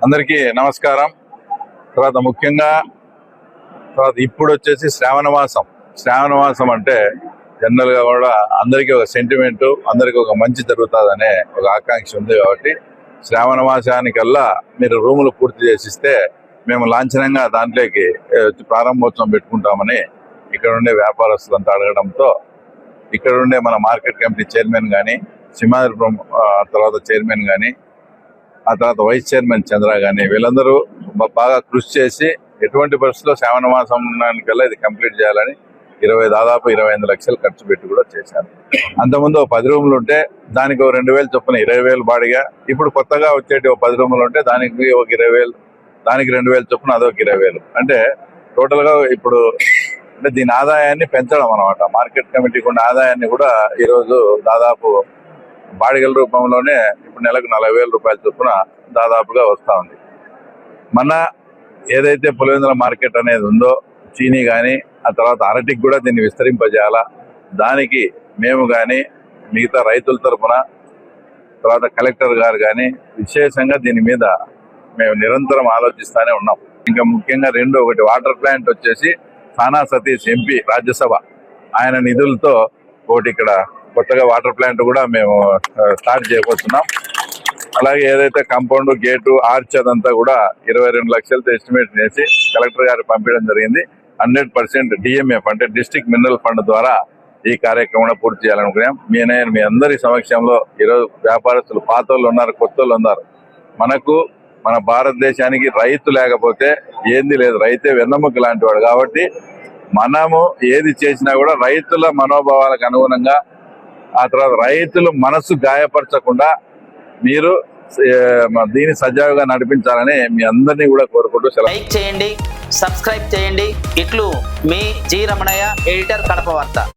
అందరికీ నమస్కారం. తర్వాత ముఖ్యంగా ఇప్పుడు వచ్చేసి శ్రావణమాసం అంటే జనరల్ గా కూడా అందరికీ ఒక సెంటిమెంట్, అందరికీ ఒక మంచి జరుగుతుందనే ఒక ఆకాంక్ష ఉంది. కాబట్టి శ్రావణ మాసానికల్లా మీరు రూములు పూర్తి చేసిస్తే మేము లాంఛనంగా దాంట్లోకి ప్రారంభోత్సవం పెట్టుకుంటామని ఇక్కడ ఉండే వ్యాపారస్తులంతా అడగడంతో ఇక్కడ ఉండే మన మార్కెట్ కమిటీ చైర్మన్ కానీ, సింహాద్రిపురం తర్వాత చైర్మన్ కానీ, ఆ తర్వాత వైస్ చైర్మన్ చంద్ర కానీ వీళ్ళందరూ బాగా కృషి చేసి ఎటువంటి పరిస్థితుల్లో శ్రావణ మాసానికల్లా ఇది కంప్లీట్ చేయాలని దాదాపు 25 లక్షలు ఖర్చు పెట్టి కూడా చేశారు. అంతకుముందు 10 రూములు ఉంటే దానికి 2,000 చొప్పున 20,000 బాడిగా, ఇప్పుడు కొత్తగా వచ్చేటి 10 రూములు ఉంటే దానికి ఒక 20,000, దానికి 2,000 చొప్పున అదొక 20,000. అంటే టోటల్ గా ఇప్పుడు అంటే దీని ఆదాయాన్ని పెంచడం అనమాట. మార్కెట్ కమిటీకి ఉన్న ఆదాయాన్ని కూడా ఈరోజు దాదాపు బాడిగల రూపంలోనే ఇప్పుడు నెలకు 40,000 రూపాయల చొప్పున దాదాపుగా వస్తూ ఉంది. మన ఏదైతే పులివెందుల మార్కెట్ అనేది ఉందో చీనీ కానీ, ఆ తర్వాత అరటికి కూడా దీన్ని విస్తరింపజేయాలా. దానికి మేము కానీ మిగతా రైతుల తరఫున తర్వాత కలెక్టర్ గారు కానీ విశేషంగా దీని మీద మేము నిరంతరం ఆలోచిస్తూనే ఉన్నాం. ఇంకా ముఖ్యంగా ఒకటి వాటర్ ప్లాంట్ వచ్చేసి సానా సతీష్ ఎంపీ రాజ్యసభ ఆయన నిధులతో ఒకటి ఇక్కడ కొత్తగా వాటర్ ప్లాంట్ కూడా మేము స్టార్ట్ చేయబోతున్నాం. అలాగే ఏదైతే కాంపౌండ్, గేటు, ఆర్చ్ అదంతా కూడా 22 లక్షలతో ఎస్టిమేట్ చేసి కలెక్టర్ గారికి పంపించడం జరిగింది. 100% డిఎంఎఫ్ అంటే డిస్ట్రిక్ట్ మినరల్ ఫండ్ ద్వారా ఈ కార్యక్రమం పూర్తి చేయాలనుకున్నాం. మీ అందరి సమక్షంలో ఈరోజు వ్యాపారస్తులు, పాత వాళ్ళు ఉన్నారు, కొత్త వాళ్ళు ఉన్నారు. మన భారతదేశానికి రైతు లేకపోతే ఏంది లేదు. రైతే వెన్నెముక లాంటి వాడు. కాబట్టి మనము ఏది చేసినా కూడా రైతుల మనోభావాలకు అనుగుణంగా, ఆ తర్వాత రైతులు మనసు గాయపరచకుండా మీరు దీన్ని సజావుగా నడిపించాలని మీ అందరినీ కూడా కోరుకుంటూ లైక్ చేయండి, సబ్స్క్రైబ్ చేయండి. ఇట్లు మీ జి రమణయ్య, ఎడిటర్, కడప వార్త.